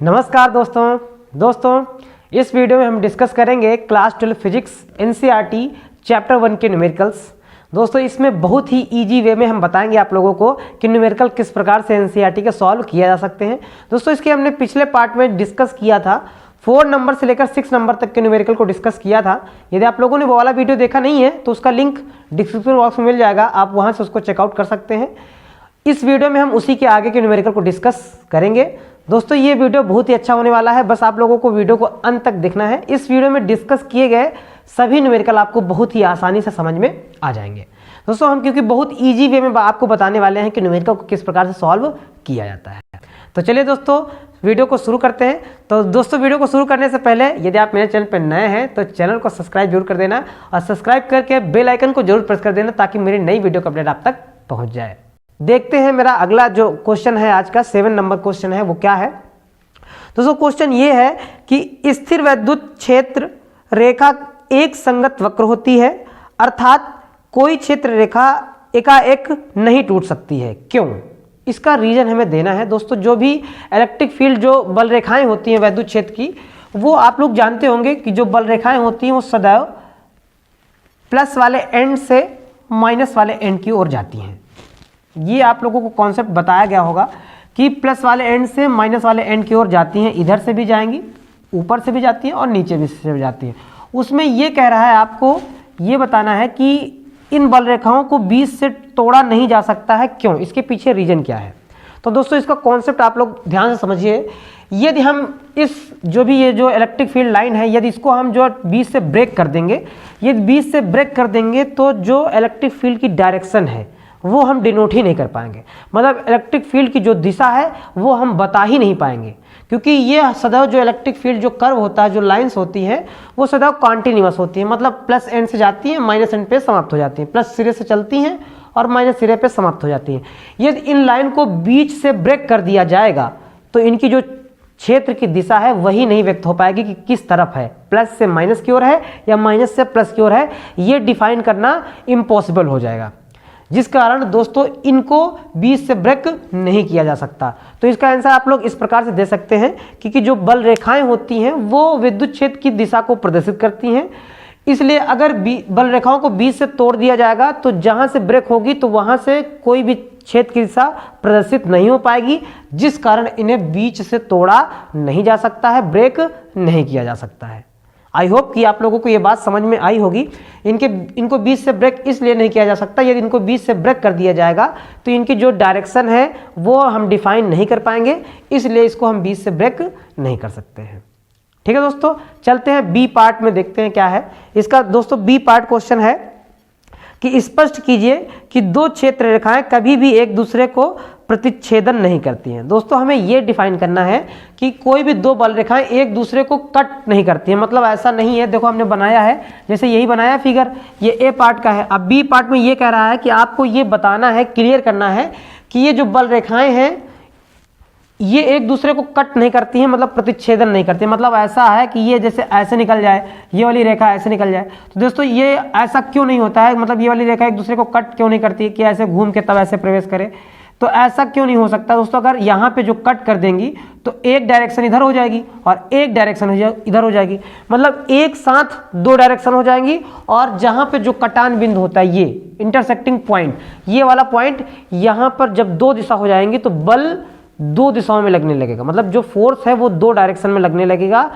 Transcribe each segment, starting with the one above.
नमस्कार दोस्तों इस वीडियो में हम डिस्कस करेंगे क्लास 12 फिजिक्स एनसीईआरटी चैप्टर 1 के न्यूमेरिकल्स। दोस्तों इसमें बहुत ही इजी वे में हम बताएंगे आप लोगों को कि न्यूमेरिकल किस प्रकार से एनसीईआरटी के सॉल्व किया जा सकते हैं। दोस्तों इसके हमने पिछले पार्ट में डिस्कस किया था, 4 नंबर से लेकर 6 नंबर तक के न्यूमेरिकल को डिस्कस किया था। यदि आप लोगों ने वो वाला वीडियो देखा नहीं है तो उसका लिंक डिस्क्रिप्शन बॉक्स में मिल जाएगा, आप वहाँ से उसको चेकआउट कर सकते हैं। इस वीडियो में हम उसी के आगे के न्यूमेरिकल को डिस्कस करेंगे। दोस्तों ये वीडियो बहुत ही अच्छा होने वाला है, बस आप लोगों को वीडियो को अंत तक देखना है। इस वीडियो में डिस्कस किए गए सभी न्यूमेरिकल आपको बहुत ही आसानी से समझ में आ जाएंगे। दोस्तों हम क्योंकि बहुत इजी वे में आपको बताने वाले हैं कि न्यूमेरिकल को किस प्रकार से सॉल्व किया जाता है। तो चलिए दोस्तों वीडियो को शुरू करते हैं। तो दोस्तों वीडियो को शुरू करने से पहले यदि आप मेरे चैनल पर नए हैं तो चैनल को सब्सक्राइब जरूर कर देना और सब्सक्राइब करके बेल आइकन को जरूर प्रेस कर देना ताकि मेरी नई वीडियो का अपडेट आप तक पहुँच जाए। देखते हैं मेरा अगला जो क्वेश्चन है, आज का 7 नंबर क्वेश्चन है, वो क्या है। दोस्तों क्वेश्चन ये है कि स्थिर वैद्युत क्षेत्र रेखा एक संगत वक्र होती है, अर्थात कोई क्षेत्र रेखा एकाएक नहीं टूट सकती है, क्यों? इसका रीजन हमें देना है। दोस्तों जो भी इलेक्ट्रिक फील्ड जो बल रेखाएं होती हैं वैद्युत क्षेत्र की, वो आप लोग जानते होंगे कि जो बल रेखाएं होती हैं वो सदैव प्लस वाले एंड से माइनस वाले एंड की ओर जाती हैं। ये आप लोगों को कॉन्सेप्ट बताया गया होगा कि प्लस वाले एंड से माइनस वाले एंड की ओर जाती हैं, इधर से भी जाएंगी, ऊपर से भी जाती हैं और नीचे भी से भी जाती हैं। उसमें ये कह रहा है आपको ये बताना है कि इन बल रेखाओं को बीच से तोड़ा नहीं जा सकता है, क्यों? इसके पीछे रीजन क्या है? तो दोस्तों इसका कॉन्सेप्ट आप लोग ध्यान से समझिए। यदि हम इस जो भी ये जो इलेक्ट्रिक फील्ड लाइन है, यदि इसको हम जो बीच से ब्रेक कर देंगे, यदि बीच से ब्रेक कर देंगे तो जो इलेक्ट्रिक फील्ड की डायरेक्शन है वो हम डिनोट ही नहीं कर पाएंगे। मतलब इलेक्ट्रिक फील्ड की जो दिशा है वो हम बता ही नहीं पाएंगे, क्योंकि ये सदैव जो इलेक्ट्रिक फील्ड जो कर्व होता है, जो लाइंस होती हैं, वो सदैव कॉन्टिन्यूअस होती है। मतलब प्लस एंड से जाती हैं, माइनस एंड पे समाप्त हो जाती हैं, प्लस सिरे से चलती हैं और माइनस सिरे पे समाप्त हो जाती हैं। यदि इन लाइन को बीच से ब्रेक कर दिया जाएगा तो इनकी जो क्षेत्र की दिशा है वही नहीं व्यक्त हो पाएगी कि किस तरफ है, प्लस से माइनस की ओर है या माइनस से प्लस की ओर है। ये डिफाइन करना इम्पॉसिबल हो जाएगा, जिस कारण दोस्तों इनको बीच से ब्रेक नहीं किया जा सकता। तो इसका आंसर आप लोग इस प्रकार से दे सकते हैं कि जो बल रेखाएं होती हैं वो विद्युत क्षेत्र की दिशा को प्रदर्शित करती हैं, इसलिए अगर बल रेखाओं को बीच से तोड़ दिया जाएगा तो जहां से ब्रेक होगी तो वहां से कोई भी क्षेत्र की दिशा प्रदर्शित नहीं हो पाएगी, जिस कारण इन्हें बीच से तोड़ा नहीं जा सकता है, ब्रेक नहीं किया जा सकता है। आई होप कि आप लोगों को ये बात समझ में आई होगी। इनको बीच से ब्रेक इसलिए नहीं किया जा सकता, यदि इनको बीच से ब्रेक कर दिया जाएगा तो इनकी जो डायरेक्शन है वो हम डिफाइन नहीं कर पाएंगे, इसलिए इसको हम बीच से ब्रेक नहीं कर सकते हैं। ठीक है दोस्तों, चलते हैं बी पार्ट में, देखते हैं क्या है इसका। दोस्तों बी पार्ट क्वेश्चन है कि स्पष्ट कीजिए कि दो क्षेत्र रेखाएं कभी भी एक दूसरे को प्रतिच्छेदन नहीं करती हैं। दोस्तों हमें यह डिफाइन करना है कि कोई भी दो बल रेखाएं एक दूसरे को कट नहीं करती हैं। मतलब ऐसा नहीं है, देखो हमने बनाया है, जैसे यही बनाया फिगर, ये ए पार्ट का है। अब बी पार्ट में ये कह रहा है कि आपको ये बताना है, क्लियर करना है कि ये जो बल रेखाएं हैं ये एक दूसरे को कट नहीं करती हैं, मतलब प्रतिच्छेदन नहीं करती हैं। मतलब ऐसा है कि ये जैसे ऐसे निकल जाए, ये वाली रेखा ऐसे निकल जाए, तो दोस्तों ये ऐसा क्यों नहीं होता है? मतलब ये वाली रेखा एक दूसरे को कट क्यों नहीं करती कि ऐसे घूम के तब ऐसे प्रवेश करे? तो ऐसा क्यों नहीं हो सकता दोस्तों? अगर यहाँ पे जो कट कर देंगी तो एक डायरेक्शन इधर हो जाएगी और एक डायरेक्शन इधर हो जाएगी, मतलब एक साथ दो डायरेक्शन हो जाएंगी। और जहाँ पे जो कटान बिंदु होता है, ये इंटरसेक्टिंग पॉइंट, ये वाला पॉइंट, यहाँ पर जब दो दिशा हो जाएंगी तो बल दो दिशाओं में लगने लगेगा। मतलब जो फोर्स है वो दो डायरेक्शन में लगने लगेगा,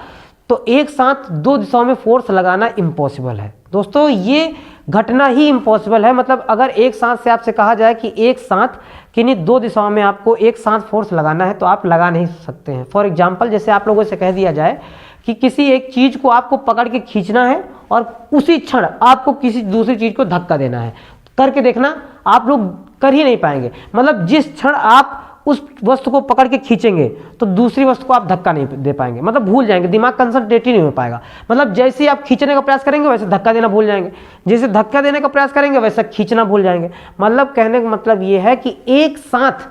तो एक साथ दो दिशाओं में फोर्स लगाना इम्पॉसिबल है। दोस्तों ये घटना ही इम्पॉसिबल है। मतलब अगर एक साथ से आपसे कहा जाए कि एक साथ किन्हीं दो दिशाओं में आपको एक साथ फोर्स लगाना है तो आप लगा नहीं सकते हैं। फॉर एग्जाम्पल जैसे आप लोगों से कह दिया जाए कि किसी एक चीज को आपको पकड़ के खींचना है और उसी क्षण आपको किसी दूसरी चीज को धक्का देना है, करके देखना, आप लोग कर ही नहीं पाएंगे। मतलब जिस क्षण आप उस वस्तु को पकड़ के खींचेंगे तो दूसरी वस्तु को आप धक्का नहीं दे पाएंगे, मतलब भूल जाएंगे, दिमाग कंसंट्रेट ही नहीं हो पाएगा। मतलब जैसे ही आप खींचने का प्रयास करेंगे वैसे धक्का देना भूल जाएंगे, जैसे धक्का देने का प्रयास करेंगे वैसे खींचना भूल जाएंगे। मतलब कहने का मतलब ये है कि एक साथ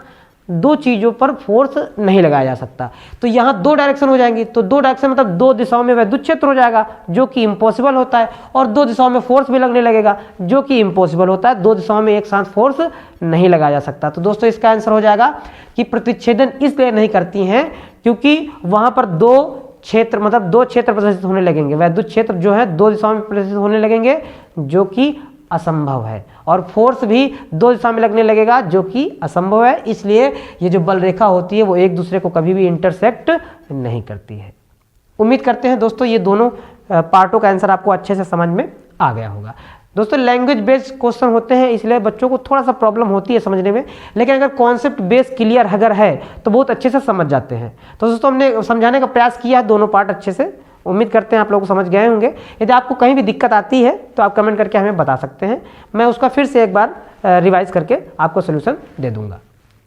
दो चीज़ों पर फोर्स नहीं लगाया जा सकता। तो यहाँ दो डायरेक्शन हो जाएंगी, तो दो डायरेक्शन मतलब दो दिशाओं में विद्युत क्षेत्र हो जाएगा जो कि इम्पॉसिबल होता है, और दो दिशाओं में फोर्स भी लगने लगेगा जो कि इम्पॉसिबल होता है। दो दिशाओं में एक साथ फोर्स नहीं लगाया जा सकता। तो दोस्तों इसका आंसर हो जाएगा कि प्रतिच्छेदन इसलिए नहीं करती हैं क्योंकि वहाँ पर दो क्षेत्र मतलब दो क्षेत्र प्रदर्शित होने लगेंगे, विद्युत क्षेत्र जो है दो दिशाओं में प्रदर्शित होने लगेंगे जो कि असंभव है, और फोर्स भी दो दिशा में लगने लगेगा जो कि असंभव है। इसलिए ये जो बल रेखा होती है वो एक दूसरे को कभी भी इंटरसेक्ट नहीं करती है। उम्मीद करते हैं दोस्तों ये दोनों पार्टों का आंसर आपको अच्छे से समझ में आ गया होगा। दोस्तों लैंग्वेज बेस्ड क्वेश्चन होते हैं इसलिए बच्चों को थोड़ा सा प्रॉब्लम होती है समझने में, लेकिन अगर कॉन्सेप्ट बेस क्लियर अगर है तो बहुत अच्छे से समझ जाते हैं। तो दोस्तों हमने समझाने का प्रयास किया है दोनों पार्ट अच्छे से, उम्मीद करते हैं आप लोग को समझ गए होंगे। यदि आपको कहीं भी दिक्कत आती है तो आप कमेंट करके हमें बता सकते हैं, मैं उसका फिर से एक बार रिवाइज करके आपको सोल्यूशन दे दूंगा।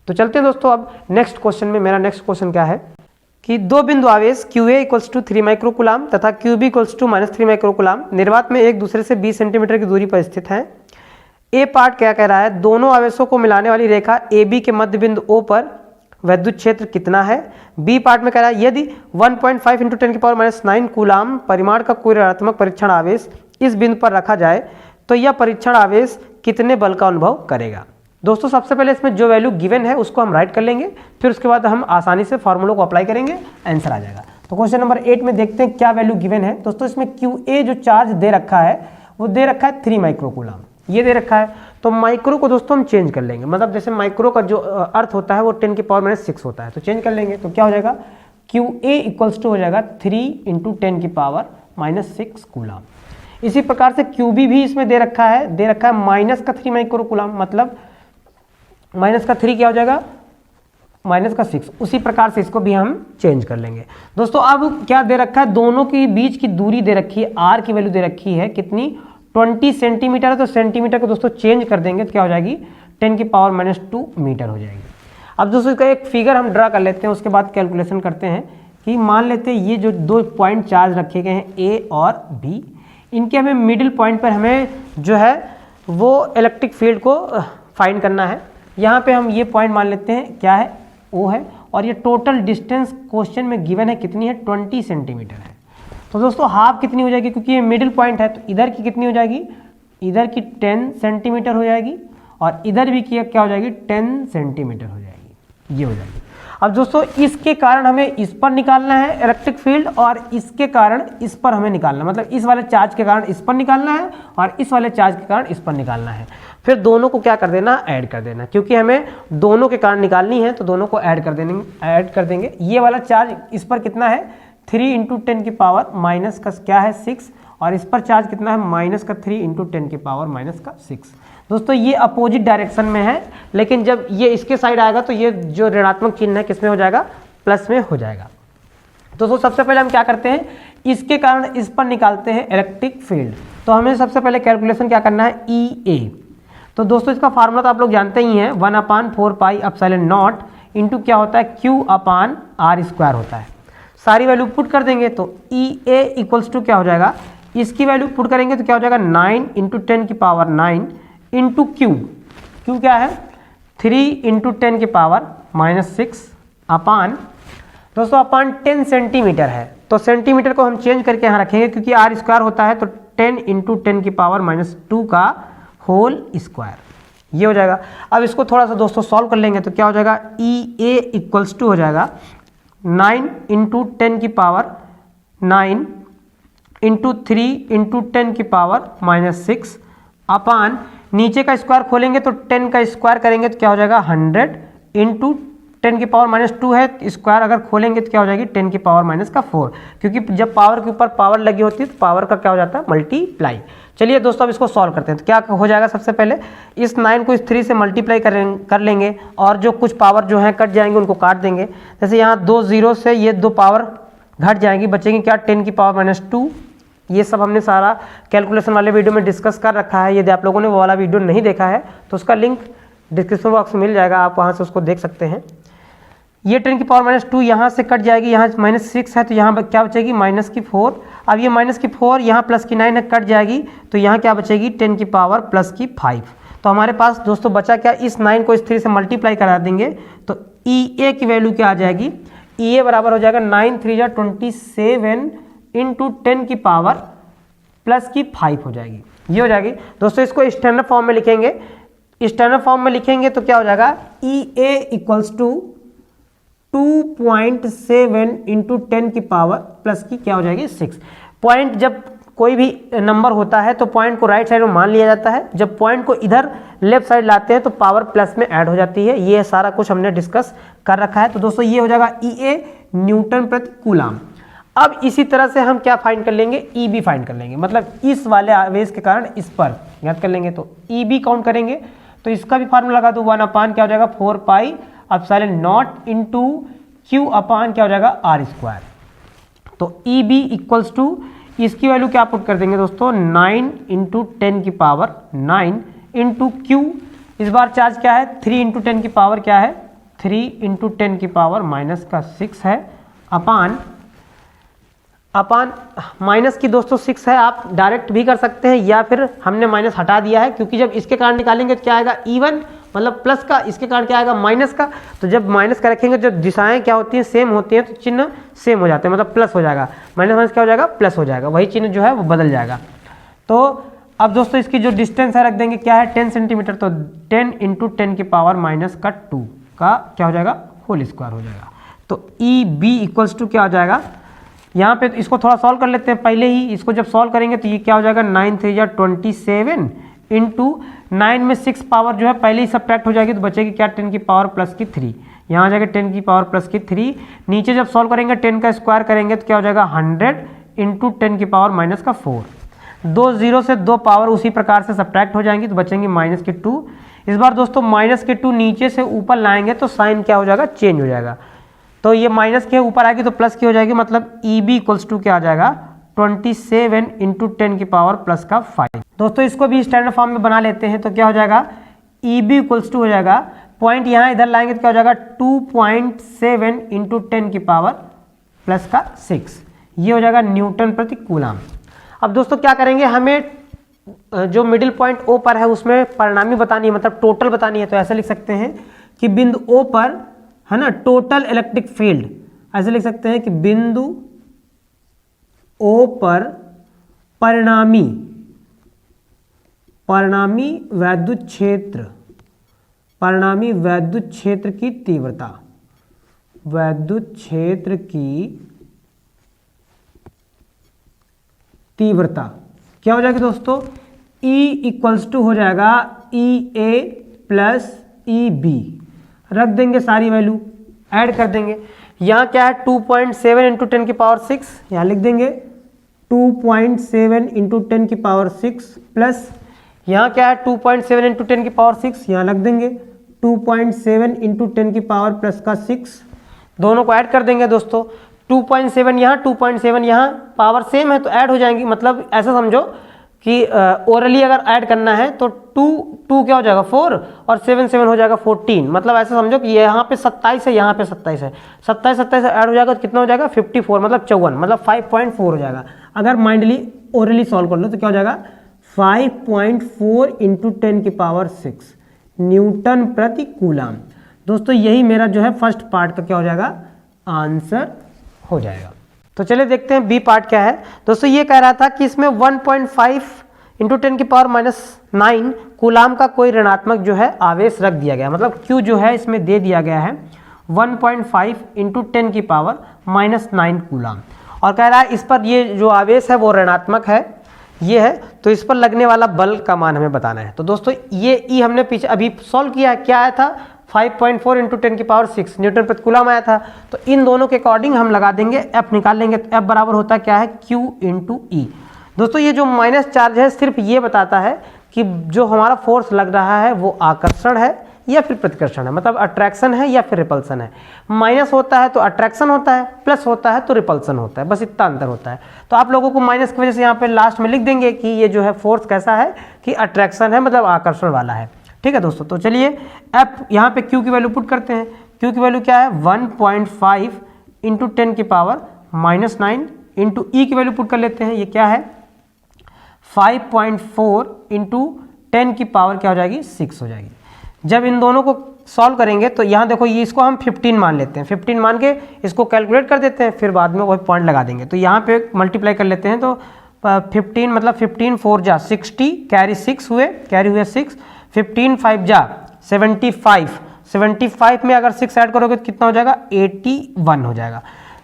तो चलते हैं दोस्तों अब नेक्स्ट क्वेश्चन में। मेरा नेक्स्ट क्वेश्चन क्या है कि दो बिंदु आवेश QA इक्वल्स टू 3 माइक्रोकुलाम तथा QB इक्वल्स टू -3 माइक्रोकुलाम निर्वात में एक दूसरे से 20 सेंटीमीटर की दूरी पर स्थित हैं। ए पार्ट क्या कह रहा है, दोनों आवेशों को मिलाने वाली रेखा AB के मध्य बिंदु O पर विद्युत क्षेत्र कितना है। बी पार्ट में कह रहा है यदि 1.5 × 10⁻⁹ कूलाम परिमाण का कोई ऋणात्मक परीक्षण आवेश इस बिंदु पर रखा जाए तो यह परीक्षण आवेश कितने बल का अनुभव करेगा। दोस्तों सबसे पहले इसमें जो वैल्यू गिवन है उसको हम राइट कर लेंगे, फिर उसके बाद हम आसानी से फॉर्मूलों को अप्लाई करेंगे, आंसर आ जाएगा। तो क्वेश्चन नंबर 8 में देखते हैं क्या वैल्यू गिवन है। दोस्तों इसमें QA जो चार्ज दे रखा है वो दे रखा है 3 माइक्रोकूलाम, ये दे रखा है। तो माइक्रो को दोस्तों हम चेंज कर लेंगे, मतलब जैसे माइक्रो का जो अर्थ होता है वो 10⁻⁶ होता है, तो चेंज कर लेंगे। तो क्या हो जाएगा, QA इक्वल्स टू हो जाएगा 3 × 10⁻⁶ कूलाम। इसी प्रकार से QB भी इसमें दे रखा है -3 माइक्रोकूलाम, मतलब -3 क्या हो जाएगा, -6। उसी प्रकार से इसको भी हम चेंज कर लेंगे। दोस्तों अब क्या दे रखा है, दोनों के बीच की दूरी दे रखी है, R की वैल्यू दे रखी है कितनी, 20 सेंटीमीटर है। तो सेंटीमीटर को दोस्तों चेंज कर देंगे तो क्या हो जाएगी, 10⁻⁻² मीटर हो जाएगी। अब दोस्तों इसका एक फिगर हम ड्रा कर लेते हैं, उसके बाद कैलकुलेशन करते हैं कि मान लेते हैं ये जो दो पॉइंट चार्ज रखे गए हैं A और B, इनके हमें मिडिल पॉइंट पर हमें जो है वो इलेक्ट्रिक फील्ड को फाइंड करना है। यहाँ पे हम ये पॉइंट मान लेते हैं क्या है, O है, और ये टोटल डिस्टेंस क्वेश्चन में गिवन है कितनी है, 20 सेंटीमीटर है। तो दोस्तों हाफ कितनी हो जाएगी, क्योंकि ये मिडिल पॉइंट है तो इधर की कितनी हो जाएगी, इधर की 10 सेंटीमीटर हो जाएगी, और इधर भी की क्या हो जाएगी, 10 सेंटीमीटर हो जाएगी, ये हो जाएगी। अब दोस्तों इसके कारण हमें इस पर निकालना है इलेक्ट्रिक फील्ड, और इसके कारण इस पर हमें निकालना है, मतलब इस वाले चार्ज के कारण इस पर निकालना है और इस वाले चार्ज के कारण इस पर निकालना है। फिर दोनों को क्या कर देना, ऐड कर देना, क्योंकि हमें दोनों के कारण निकालनी है तो दोनों को ऐड कर देंगे। ये वाला चार्ज इस पर कितना है, 3 × 10⁻⁻ का क्या है 6, और इस पर चार्ज कितना है, -3 × 10⁻⁻6। दोस्तों ये अपोजिट डायरेक्शन में है, लेकिन जब ये इसके साइड आएगा तो ये जो ऋणात्मक चिन्ह है किसमें हो जाएगा, प्लस में हो जाएगा। दोस्तों सबसे पहले हम क्या करते हैं, इसके कारण इस पर निकालते हैं इलेक्ट्रिक फील्ड। तो हमें सबसे पहले कैलकुलेशन क्या करना है, EA। तो दोस्तों इसका फार्मूला तो आप लोग जानते ही हैं, 1/4πε0 इंटू क्या होता है, Q/r² होता है। सारी वैल्यू पुट कर देंगे तो EA इक्वल्स टू क्या हो जाएगा, इसकी वैल्यू पुट करेंगे तो क्या हो जाएगा, 9 × 10⁻9 इंटू Q क्या है, 3 × 10⁻⁻6 अपान, दोस्तों अपान 10 सेंटीमीटर है, तो सेंटीमीटर को हम चेंज करके यहाँ रखेंगे क्योंकि R² होता है, तो 10 × 10⁻⁻2 का होल स्क्वायर, ये हो जाएगा। अब इसको थोड़ा सा दोस्तों सॉल्व कर लेंगे तो क्या हो जाएगा, EA इक्वल्स टू हो जाएगा 9 × 10⁻9 इंटू 3 × 10⁻6 अपान, नीचे का स्क्वायर खोलेंगे तो 10 का स्क्वायर करेंगे तो क्या हो जाएगा 100 इंटू 10⁻⁻2 है, स्क्वायर अगर खोलेंगे तो क्या हो जाएगी 10⁻⁻4, क्योंकि जब पावर के ऊपर पावर लगी होती है तो पावर का क्या हो जाता है, मल्टीप्लाई। चलिए दोस्तों अब इसको सॉल्व करते हैं। तो क्या हो जाएगा, सबसे पहले इस 9 को इस 3 से मल्टीप्लाई कर लेंगे, और जो कुछ पावर जो है कट जाएंगे उनको काट देंगे। जैसे यहाँ 2 0 से ये 2 पावर घट जाएंगी, बचेंगी क्या, 10⁻⁻2। ये सब हमने सारा कैलकुलेशन वाले वीडियो में डिस्कस कर रखा है। यदि आप लोगों ने वो वाला वीडियो नहीं देखा है तो उसका लिंक डिस्क्रिप्शन बॉक्स में मिल जाएगा, आप वहाँ से उसको देख सकते हैं। ये 10⁻⁻2 यहाँ से कट जाएगी, यहाँ -6 है तो यहाँ क्या बचेगी, -4। अब ये -4 यहाँ +9 है, कट जाएगी तो यहाँ क्या बचेगी, 10⁻+5। तो तो हमारे पास दोस्तों बचा क्या, इस 9 को इस 3 से मल्टीप्लाई करा देंगे तो EA की वैल्यू क्या आ जाएगी, EA बराबर हो जाएगा 9 3 जा 27 इंटू 10 की पावर प्लस की 5 हो जाएगी, ये हो जाएगी। दोस्तों इसको स्टैंडर्ड फॉर्म में लिखेंगे, स्टैंडर्ड फॉर्म में लिखेंगे तो क्या हो जाएगा, EA इक्वल्स टू 2.7 इंटू 10 की पावर प्लस की क्या हो जाएगी 6। पॉइंट जब कोई भी नंबर होता है तो पॉइंट को राइट साइड में मान लिया जाता है, जब पॉइंट को इधर लेफ्ट साइड लाते हैं तो पावर प्लस में ऐड हो जाती है। ये सारा कुछ हमने डिस्कस कर रखा है। तो दोस्तों ये हो जाएगा EA न्यूटन प्रति कूलाम। अब इसी तरह से हम क्या फाइंड कर लेंगे, EB फाइंड कर लेंगे, मतलब इस वाले आवेश के कारण इस पर याद कर लेंगे तो EB काउंट करेंगे। तो इसका भी फार्मूला लगा दो, 1 अपान क्या हो जाएगा 4 pi epsilon not into Q अपान क्या हो जाएगा R स्क्वायर। तो EB इक्वल्स टू इसकी वैल्यू क्या पुट कर देंगे दोस्तों, 9 इंटू 10 की पावर 9 इंटू Q, इस बार चार्ज क्या है 3 इंटू 10 की पावर क्या है 3 इंटू 10 की पावर माइनस का 6 है, अपान माइनस की दोस्तों 6 है। आप डायरेक्ट भी कर सकते हैं या फिर हमने माइनस हटा दिया है, क्योंकि जब इसके कारण निकालेंगे तो क्या आएगा इवन, मतलब प्लस का, इसके कारण क्या आएगा माइनस का। तो जब माइनस का रखेंगे, जब दिशाएं क्या होती हैं सेम होती हैं तो चिन्ह सेम हो जाते हैं, मतलब प्लस हो जाएगा, माइनस माइनस क्या हो जाएगा प्लस हो जाएगा, वही चिन्ह जो है वो बदल जाएगा। तो अब दोस्तों इसकी जो डिस्टेंस है रख देंगे क्या है 10 सेंटीमीटर, तो 10 इंटू 10 की पावर माइनस का 2 का क्या हो जाएगा होल स्क्वायर हो जाएगा। तो EB इक्वल्स टू क्या हो जाएगा, यहाँ पे तो इसको थोड़ा सॉल्व कर लेते हैं पहले ही। इसको जब सॉल्व करेंगे तो ये क्या हो जाएगा 9 3 जा 27 इंटू 9 में 6 पावर जो है पहले ही सब्ट्रैक्ट हो जाएगी तो बचेगी क्या 10 की पावर प्लस की 3, यहाँ आ जाएगा 10 की पावर प्लस की 3। नीचे जब सॉल्व करेंगे 10 का स्क्वायर करेंगे तो क्या हो जाएगा 100 इंटू 10 की पावर माइनस का 4। 2 0 से 2 पावर उसी प्रकार से सब्ट्रैक्ट हो जाएंगी तो बचेंगे माइनस के 2। इस बार दोस्तों माइनस के 2 नीचे से ऊपर लाएंगे तो साइन क्या हो जाएगा चेंज हो जाएगा, तो ये माइनस के ऊपर आएगी तो प्लस की हो जाएगी, मतलब EB इक्वल्स टू क्या आ जाएगा 27 इंटू 10 की पावर प्लस का 5। दोस्तों इसको भी स्टैंडर्ड फॉर्म में बना लेते हैं तो क्या हो जाएगा EB इक्वल्स टू हो जाएगा, पॉइंट यहाँ इधर लाएंगे तो क्या हो जाएगा 2.7 इंटू 10 की पावर प्लस का 6, ये हो जाएगा न्यूटन प्रति कूलाम। अब दोस्तों क्या करेंगे, हमें जो मिडिल पॉइंट O पर है उसमें परिणामी बतानी है, मतलब टोटल बतानी है। तो ऐसे लिख सकते हैं कि बिंदु O पर है ना टोटल इलेक्ट्रिक फील्ड, ऐसे लिख सकते हैं कि बिंदु O पर परिणामी वैद्युत क्षेत्र की तीव्रता, क्या हो जाएगी दोस्तों, E इक्वल्स टू हो जाएगा EA प्लस EB, रख देंगे सारी वैल्यू ऐड कर देंगे। यहाँ क्या है 2.7 इंटू 10 की पावर 6, यहाँ लिख देंगे 2.7 इंटू 10 की पावर 6 प्लस यहाँ क्या है 2.7 इंटू 10 की पावर 6, यहाँ लग देंगे 2.7 इंटू 10 की पावर प्लस का 6, दोनों को ऐड कर देंगे दोस्तों। 2.7 यहाँ 2.7 यहाँ, पावर सेम है तो ऐड हो जाएंगी, मतलब ऐसा समझो कि ओरली अगर ऐड करना है तो 2 क्या हो जाएगा 4 और 7 7 हो जाएगा 14, मतलब ऐसा समझो कि यहाँ पे 27 है यहाँ पे 27 है, 27 ऐड हो जाएगा तो कितना हो जाएगा 54, मतलब 54, मतलब 5.4 हो जाएगा। अगर माइंडली ओरली सॉल्व कर लो तो क्या हो जाएगा 5.4 इंटू 10 की पावर 6 न्यूटन प्रति कूलाम। दोस्तों यही मेरा जो है फर्स्ट पार्ट का क्या हो जाएगा आंसर हो जाएगा। तो चलिए देखते हैं बी पार्ट क्या है। दोस्तों ये कह रहा था कि इसमें 1.5 इंटू 10 की पावर माइनस 9 कूलाम का कोई ऋणात्मक जो है आवेश रख दिया गया, मतलब Q जो है इसमें दे दिया गया है 1.5 इंटू 10 की पावर माइनस 9 कूलाम, और कह रहा है इस पर ये जो आवेश है वो ऋणात्मक है, ये है, तो इस पर लगने वाला बल का मान हमें बताना है। तो दोस्तों ये ई हमने पीछे अभी सॉल्व किया है, क्या आया था 5.4 इंटू 10 की पावर 6 न्यूटन प्रति कूलाम आया था। तो इन दोनों के अकॉर्डिंग हम लगा देंगे, एफ निकाल लेंगे, तो एफ बराबर होता है क्या है Q इंटू ई। दोस्तों ये जो माइनस चार्ज है सिर्फ ये बताता है कि जो हमारा फोर्स लग रहा है वो आकर्षण है या फिर प्रतिकर्षण है, मतलब अट्रैक्शन है या फिर रिपल्सन है। माइनस होता है तो अट्रैक्शन होता है, प्लस होता है तो रिपल्सन होता है, बस इतना अंतर होता है। तो आप लोगों को माइनस की वजह से यहाँ पे लास्ट में लिख देंगे कि ये जो है फोर्स कैसा है कि अट्रैक्शन है, मतलब आकर्षण वाला है। ठीक है दोस्तों, तो चलिए एफ यहाँ पे Q की वैल्यू पुट करते हैं। Q की वैल्यू क्या है 1.5 इंटू 10 की पावर माइनस 9 इंटू ई की वैल्यू पुट कर लेते हैं, ये क्या है 5.4 इंटू 10 की पावर क्या हो जाएगी 6 हो जाएगी। जब इन दोनों को सॉल्व करेंगे तो यहाँ देखो ये इसको हम 15 मान लेते हैं, 15 मान के इसको कैलकुलेट कर देते हैं, फिर बाद में वही पॉइंट लगा देंगे। तो यहाँ पे मल्टीप्लाई कर लेते हैं तो 15 मतलब 15 4 जा 60, कैरी 6 हुए, कैरी हुए 6, 15 5 जा 75, 75 में अगर 6 ऐड करोगे तो कितना हो जाएगा 81 हो जाएगा।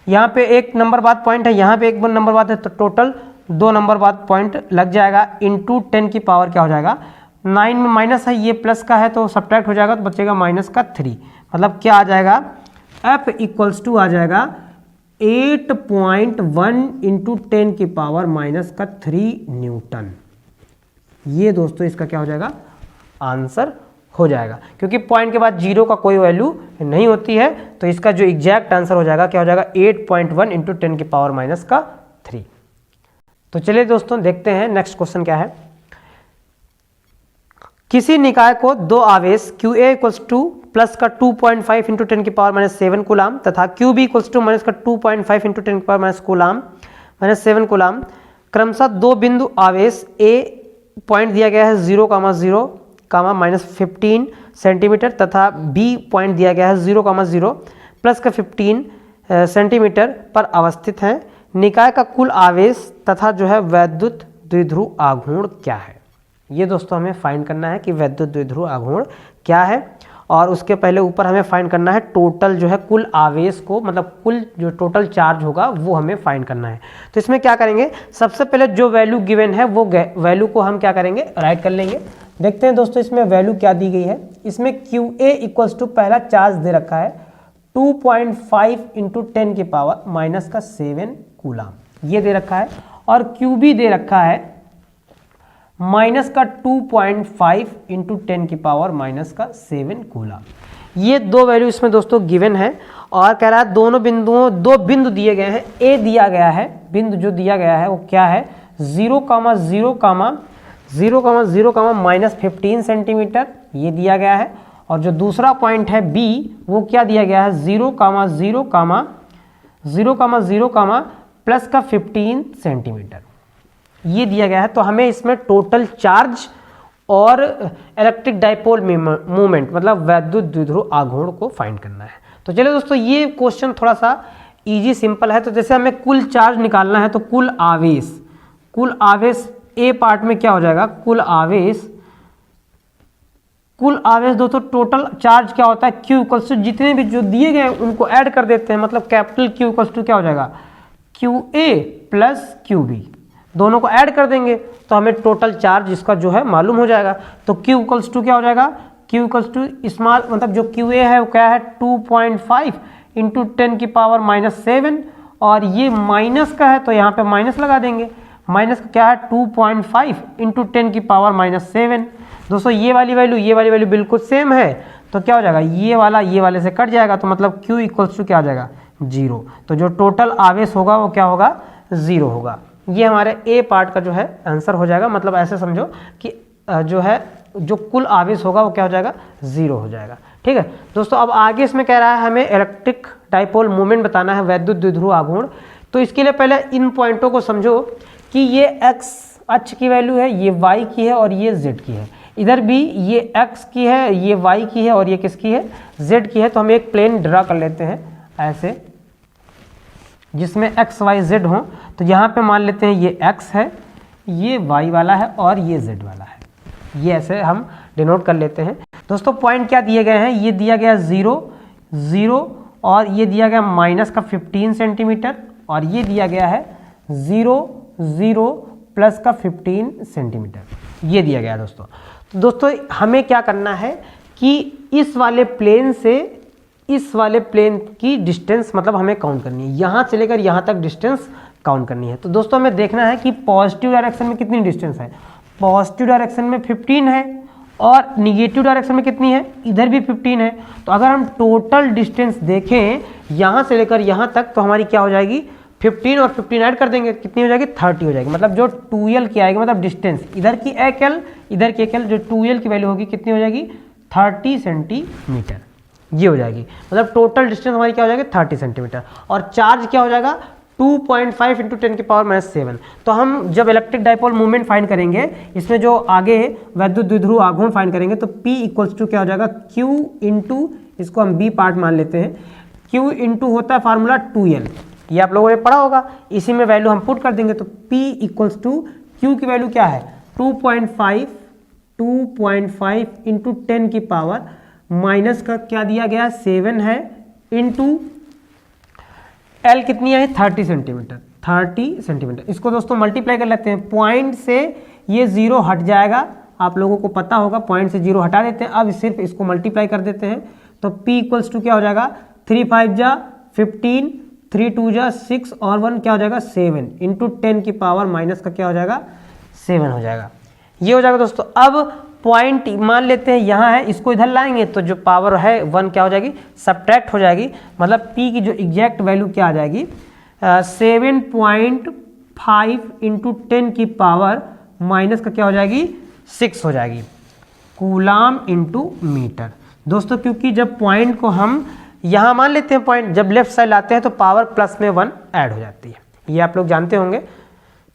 यहाँ पे एक नंबर बाद पॉइंट है, यहाँ पे एक नंबर बाद है, तो टोटल 2 नंबर बाद पॉइंट लग जाएगा। इंटू 10 की पावर क्या हो जाएगा 9 में माइनस है, ये प्लस का है तो सब्ट्रैक्ट हो जाएगा तो बचेगा माइनस का 3, मतलब क्या आ जाएगा F इक्वल्स टू आ जाएगा 8.1 इंटू 10 की पावर माइनस का 3 न्यूटन। ये दोस्तों इसका क्या हो जाएगा आंसर हो जाएगा, क्योंकि पॉइंट के बाद जीरो का कोई वैल्यू नहीं होती है, तो इसका जो एग्जैक्ट आंसर हो जाएगा क्या हो जाएगा 8.1 इंटू 10 की पावर माइनस का 3। तो चलिए दोस्तों देखते हैं नेक्स्ट क्वेश्चन क्या है। किसी निकाय को दो आवेश QA इक्वल्स टू प्लस का 2.5 इंटू 10 की पावर माइनस 7 कूलाम तथा QB इक्वल्स टू माइनस का 2.5 इंटू 10 की power minus coulomb minus 7 coulomb क्रमशः दो बिंदु आवेश A पॉइंट दिया गया है 0,0 माइनस 15 सेंटीमीटर तथा B पॉइंट दिया गया है 0,0 प्लस का 15 सेंटीमीटर पर अवस्थित है। निकाय का कुल आवेश तथा जो है वैद्युत द्विध्रुव आघूर्ण क्या है। ये दोस्तों हमें फाइंड करना है कि वैद्युत द्विध्रुव आघूर्ण क्या है, और उसके पहले ऊपर हमें फाइंड करना है टोटल जो है कुल आवेश को, मतलब कुल जो टोटल चार्ज होगा वो हमें फाइंड करना है। तो इसमें क्या करेंगे, सबसे पहले जो वैल्यू गिवन है वो वैल्यू को हम क्या करेंगे राइट कर लेंगे। देखते हैं दोस्तों इसमें वैल्यू क्या दी गई है। इसमें QA इक्वल्स टू पहला चार्ज दे रखा है 2.5 इंटू 10 की पावर माइनस का 7 कूलाम ये दे रखा है, और QB दे रखा है माइनस का 2.5 इंटू 10 की पावर माइनस का 7 कूलाम। ये दो वैल्यू इसमें दोस्तों गिवन है, और कह रहा है दोनों बिंदुओं दो बिंदु दिए गए हैं। A दिया गया है, बिंदु जो दिया गया है वो क्या है 0,0 माइनस 15 सेंटीमीटर ये दिया गया है, और जो दूसरा पॉइंट है B वो क्या दिया गया है 0,0 प्लस का 15 सेंटीमीटर ये दिया गया है। तो हमें इसमें टोटल चार्ज और इलेक्ट्रिक डाइपोल मूवमेंट मतलब वैद्युत द्विध्रुव आघूर्ण को फाइंड करना है। तो चलिए दोस्तों ये क्वेश्चन थोड़ा सा इजी सिंपल है। तो जैसे हमें कुल चार्ज निकालना है तो कुल आवेश ए पार्ट में क्या हो जाएगा कुल आवेश दोस्तों टोटल चार्ज क्या होता है Q इक्वल्स टू जितने भी जो दिए गए उनको ऐड कर देते हैं, मतलब कैपिटल Q इक्वल्स टू क्या हो जाएगा QA प्लस QB दोनों को ऐड कर देंगे तो हमें टोटल चार्ज इसका जो है मालूम हो जाएगा। तो Q इक्वल्स टू क्या हो जाएगा Q इक्वल्स टू स्मॉल मतलब जो QA है वो क्या है 2.5 इंटू 10 की पावर माइनस 7, और ये माइनस का है तो यहाँ पे माइनस लगा देंगे। माइनस का क्या है 2.5 इंटू 10 की पावर माइनस 7। दोस्तों ये वाली वैल्यू बिल्कुल सेम है, तो क्या हो जाएगा ये वाले से कट जाएगा, तो मतलब Q इक्वल्स टू क्या आ जाएगा 0। तो जो टोटल आवेश होगा वो क्या होगा 0 होगा। ये हमारे ए पार्ट का जो है आंसर हो जाएगा। मतलब ऐसे समझो कि जो कुल आवेश होगा वो क्या हो जाएगा 0 हो जाएगा। ठीक है दोस्तों, अब आगे इसमें कह रहा है हमें इलेक्ट्रिक डाइपोल मूवमेंट बताना है वैद्युत द्विध्रुव आघूर्ण। तो इसके लिए पहले इन पॉइंटों को समझो कि ये x अक्ष की वैल्यू है, ये y की है और ये z की है। इधर भी ये x की है, ये y की है और ये किसकी है z की है। तो हम एक प्लेन ड्रा कर लेते हैं ऐसे जिसमें x y z हो। तो यहाँ पे मान लेते हैं ये x है, ये y वाला है और ये z वाला है। ये ऐसे हम डिनोट कर लेते हैं। दोस्तों पॉइंट क्या दिए गए हैं, ये दिया गया 0 0 और ये दिया गया माइनस का 15 सेंटीमीटर और ये दिया गया है 0 0 प्लस का 15 सेंटीमीटर ये दिया गया दोस्तों। तो दोस्तों हमें क्या करना है कि इस वाले प्लेन से इस वाले प्लेन की डिस्टेंस मतलब हमें काउंट करनी है, यहाँ से लेकर यहाँ तक डिस्टेंस काउंट करनी है। तो दोस्तों हमें देखना है कि पॉजिटिव डायरेक्शन में कितनी डिस्टेंस है। पॉजिटिव डायरेक्शन में 15 है और निगेटिव डायरेक्शन में कितनी है, इधर भी 15 है। तो अगर हम टोटल डिस्टेंस देखें यहाँ से लेकर यहाँ तक तो हमारी क्या हो जाएगी 15 और 15 ऐड कर देंगे कितनी हो जाएगी 30 हो जाएगी। मतलब जो 2l की आएगी मतलब डिस्टेंस इधर की एक l इधर की एक l जो 2l की वैल्यू होगी कितनी हो जाएगी 30 सेंटीमीटर ये हो जाएगी। मतलब टोटल डिस्टेंस हमारी क्या हो जाएगी 30 सेंटीमीटर। और चार्ज क्या हो जाएगा 2.5 इंटू 10 की पावर -7। तो हम जब इलेक्ट्रिक डाइपोल मूवमेंट फाइंड करेंगे, इसमें जो आगे वैद्युत द्विध्रुव आघूर्ण फाइंड करेंगे, तो P इक्वल्स टू क्या हो जाएगा, Q इंटू, इसको हम B पार्ट मान लेते हैं, Q इंटू होता है फार्मूला 2L, ये आप लोगों ने पढ़ा होगा, इसी में वैल्यू हम पुट कर देंगे। तो P इक्वल्स टू Q की वैल्यू क्या है 2.5 इंटू 10 की पावर माइनस का क्या दिया गया 7 है, इंटू L कितनी है 30 सेंटीमीटर। इसको दोस्तों मल्टीप्लाई कर लेते हैं, पॉइंट से ये 0 हट जाएगा, आप लोगों को पता होगा, पॉइंट से 0 हटा देते हैं। अब सिर्फ इसको मल्टीप्लाई कर देते हैं, तो P इक्वल्स टू क्या हो जाएगा 3 5 जा 15, 3 2 जा 6 और 1 क्या हो जाएगा 7 इंटू 10 की पावर माइनस का क्या हो जाएगा 7 हो जाएगा। ये हो जाएगा दोस्तों। अब पॉइंट मान लेते हैं यहाँ है, इसको इधर लाएंगे तो जो पावर है 1 क्या हो जाएगी सब्ट्रैक्ट हो जाएगी, मतलब P की जो एग्जैक्ट वैल्यू क्या आ जाएगी 7.5 इंटू 10 की पावर माइनस का क्या हो जाएगी 6 हो जाएगी, कूलाम इंटू मीटर। दोस्तों क्योंकि जब पॉइंट को हम यहाँ मान लेते हैं, पॉइंट जब लेफ्ट साइड लाते हैं तो पावर प्लस में 1 ऐड हो जाती है, ये आप लोग जानते होंगे।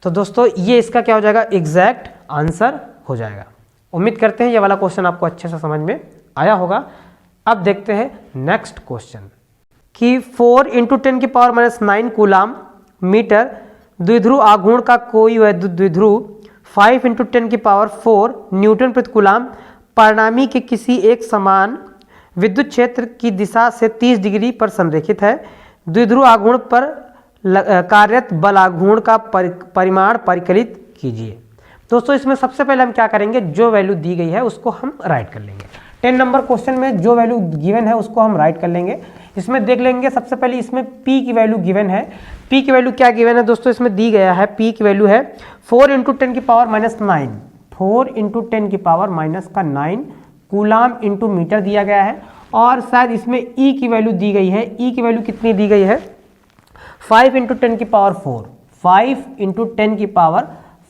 तो दोस्तों ये इसका क्या हो जाएगा एग्जैक्ट आंसर हो जाएगा। उम्मीद करते हैं ये वाला क्वेश्चन आपको अच्छे से समझ में आया होगा। अब देखते हैं नेक्स्ट क्वेश्चन कि 4 इंटू 10 की पावर -9 कूलाम मीटर द्विध्रुव आघूर्ण का कोई वैद्युत द्विध्रुव 5 इंटू 10 की पावर 4 न्यूटन प्रति कूलाम परिणामी के किसी एक समान विद्युत क्षेत्र की दिशा से 30 डिग्री पर संरेखित है। द्विध्रुव आघूर्ण पर कार्यरत बल आघूर्ण का परिमाण परिकलित कीजिए। दोस्तों इसमें सबसे पहले हम क्या करेंगे, जो वैल्यू दी गई है उसको हम राइट कर लेंगे। 10 नंबर क्वेश्चन में जो वैल्यू गिवन है उसको हम राइट कर लेंगे। इसमें देख लेंगे सबसे पहले इसमें P की वैल्यू गिवन है। P की वैल्यू क्या गिवन है दोस्तों, इसमें दी गया है P की वैल्यू है 4 इंटू 10 की पावर -9, 4 इंटू 10 की पावर माइनस का 9 कूलाम इंटू मीटर दिया गया है। और शायद इसमें E की वैल्यू दी गई है, E की वैल्यू कितनी दी गई है 5 इंटू 10 की पावर 4, 5 इंटू 10 की पावर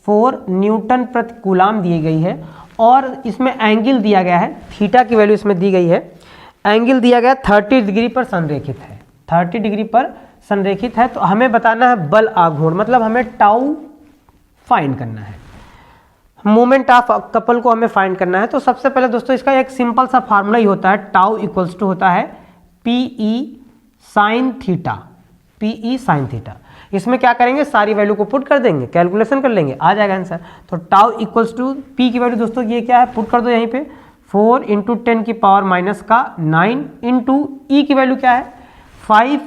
4 न्यूटन प्रति कूलाम दी गई है। और इसमें एंगल दिया गया है, थीटा की वैल्यू इसमें दी गई है, एंगल दिया गया 30 डिग्री पर संरेखित है, 30 डिग्री पर संरेखित है। तो हमें बताना है बल आघूर्ण, मतलब हमें टाउ फाइंड करना है, मोमेंट ऑफ कपल को हमें फाइंड करना है। तो सबसे पहले दोस्तों इसका एक सिंपल सा फार्मूला ही होता है, टाउ इक्वल्स टू होता है PE sine theta, PE sine theta. इसमें क्या करेंगे सारी वैल्यू को पुट कर देंगे, कैलकुलेशन कर लेंगे, आ जाएगा आंसर। तो टाउ इक्वल्स टू P की वैल्यू दोस्तों ये क्या है, पुट कर दो यहीं पे 4 इंटू 10 की पावर माइनस का 9 इंटू E की वैल्यू क्या है 5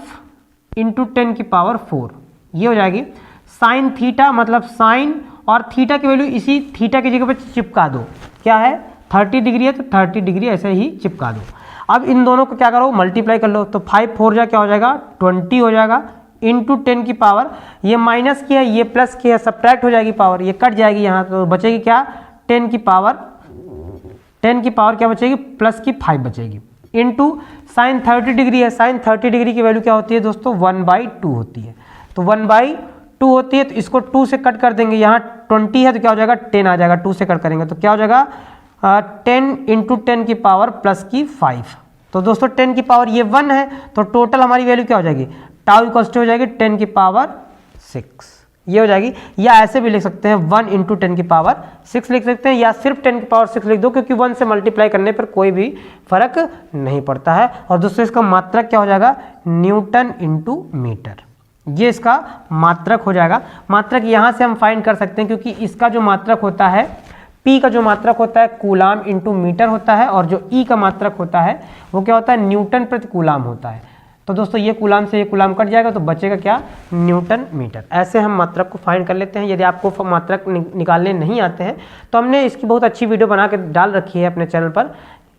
इंटू 10 की पावर 4, ये हो जाएगी साइन थीटा, मतलब साइन और थीटा की वैल्यू इसी थीटा की जगह पे चिपका दो, क्या है 30 डिग्री है तो 30 डिग्री ऐसे ही चिपका दो। अब इन दोनों को क्या करो मल्टीप्लाई कर लो, तो 5 4 जा क्या हो जाएगा 20 हो जाएगा, इंटू 10 की पावर ये माइनस की है ये प्लस की है, सब्ट्रैक्ट हो जाएगी पावर, ये कट जाएगी यहाँ, तो बचेगी क्या 10 की पावर क्या बचेगी प्लस की 5 बचेगी, इंटू साइन 30 डिग्री है, साइन 30 डिग्री की वैल्यू क्या होती है दोस्तों 1/2 होती है। तो 1/2 होती है तो इसको 2 से कट कर देंगे, यहाँ 20 है तो क्या हो जाएगा 10 आ जाएगा, 2 से कट करेंगे तो क्या हो जाएगा 10 इंटू 10 की पावर प्लस की 5। तो दोस्तों 10 की पावर ये 1 है, तो टोटल हमारी वैल्यू क्या हो जाएगी टाउ इक्वल्स टू हो जाएगी 10 की पावर 6, ये हो जाएगी। या ऐसे भी लिख सकते हैं 1 इंटू 10 की पावर 6 लिख सकते हैं, या सिर्फ 10 की पावर 6 लिख दो, क्योंकि 1 से मल्टीप्लाई करने पर कोई भी फर्क नहीं पड़ता है। और दोस्तों इसका मात्रक क्या हो जाएगा न्यूटन इंटू मीटर, ये इसका मात्रक हो जाएगा। मात्रक यहाँ से हम फाइंड कर सकते हैं, क्योंकि इसका जो मात्रक होता है P का जो मात्रक होता है कूलाम इंटू मीटर होता है, और जो E का मात्रक होता है वो क्या होता है न्यूटन प्रति कूलाम होता है। तो दोस्तों ये कूलाम से ये कूलाम कट जाएगा तो बचेगा क्या न्यूटन मीटर। ऐसे हम मात्रक को फाइंड कर लेते हैं। यदि आपको मात्रक निकालने नहीं आते हैं तो हमने इसकी बहुत अच्छी वीडियो बना के डाल रखी है अपने चैनल पर,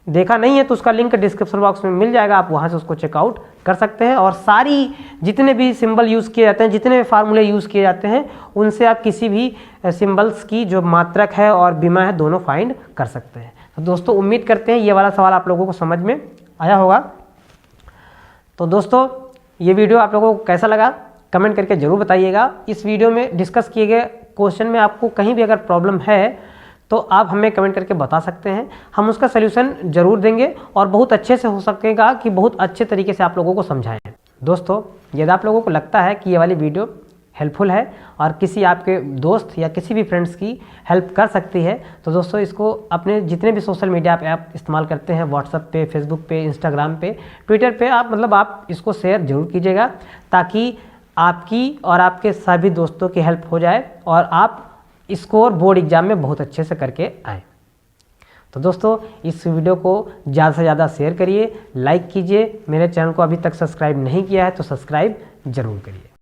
देखा नहीं है तो उसका लिंक डिस्क्रिप्शन बॉक्स में मिल जाएगा, आप वहाँ से उसको चेकआउट कर सकते हैं। और सारी जितने भी सिंबल यूज़ किए जाते हैं, जितने भी फार्मूले यूज़ किए जाते हैं, उनसे आप किसी भी सिंबल्स की जो मात्रक है और बीमा है दोनों फाइंड कर सकते हैं। तो दोस्तों उम्मीद करते हैं ये वाला सवाल आप लोगों को समझ में आया होगा। तो दोस्तों ये वीडियो आप लोगों को कैसा लगा कमेंट करके ज़रूर बताइएगा। इस वीडियो में डिस्कस किए गए क्वेश्चन में आपको कहीं भी अगर प्रॉब्लम है तो आप हमें कमेंट करके बता सकते हैं, हम उसका सलूशन जरूर देंगे और बहुत अच्छे से हो सकेगा कि बहुत अच्छे तरीके से आप लोगों को समझाएं। दोस्तों यदि आप लोगों को लगता है कि ये वाली वीडियो हेल्पफुल है और किसी आपके दोस्त या किसी भी फ्रेंड्स की हेल्प कर सकती है। तो दोस्तों इसको अपने जितने भी सोशल मीडिया पे आप इस्तेमाल करते हैं, व्हाट्सएप पे, फेसबुक पे, इंस्टाग्राम पे, ट्विटर पे, आप इसको शेयर जरूर कीजिएगा ताकि आपकी और आपके सभी दोस्तों की हेल्प हो जाए और आप स्कोर बोर्ड एग्जाम में बहुत अच्छे से करके आएँ। तो दोस्तों इस वीडियो को ज़्यादा से ज़्यादा शेयर करिए, लाइक कीजिए। मेरे चैनल को अभी तक सब्सक्राइब नहीं किया है तो सब्सक्राइब जरूर करिए।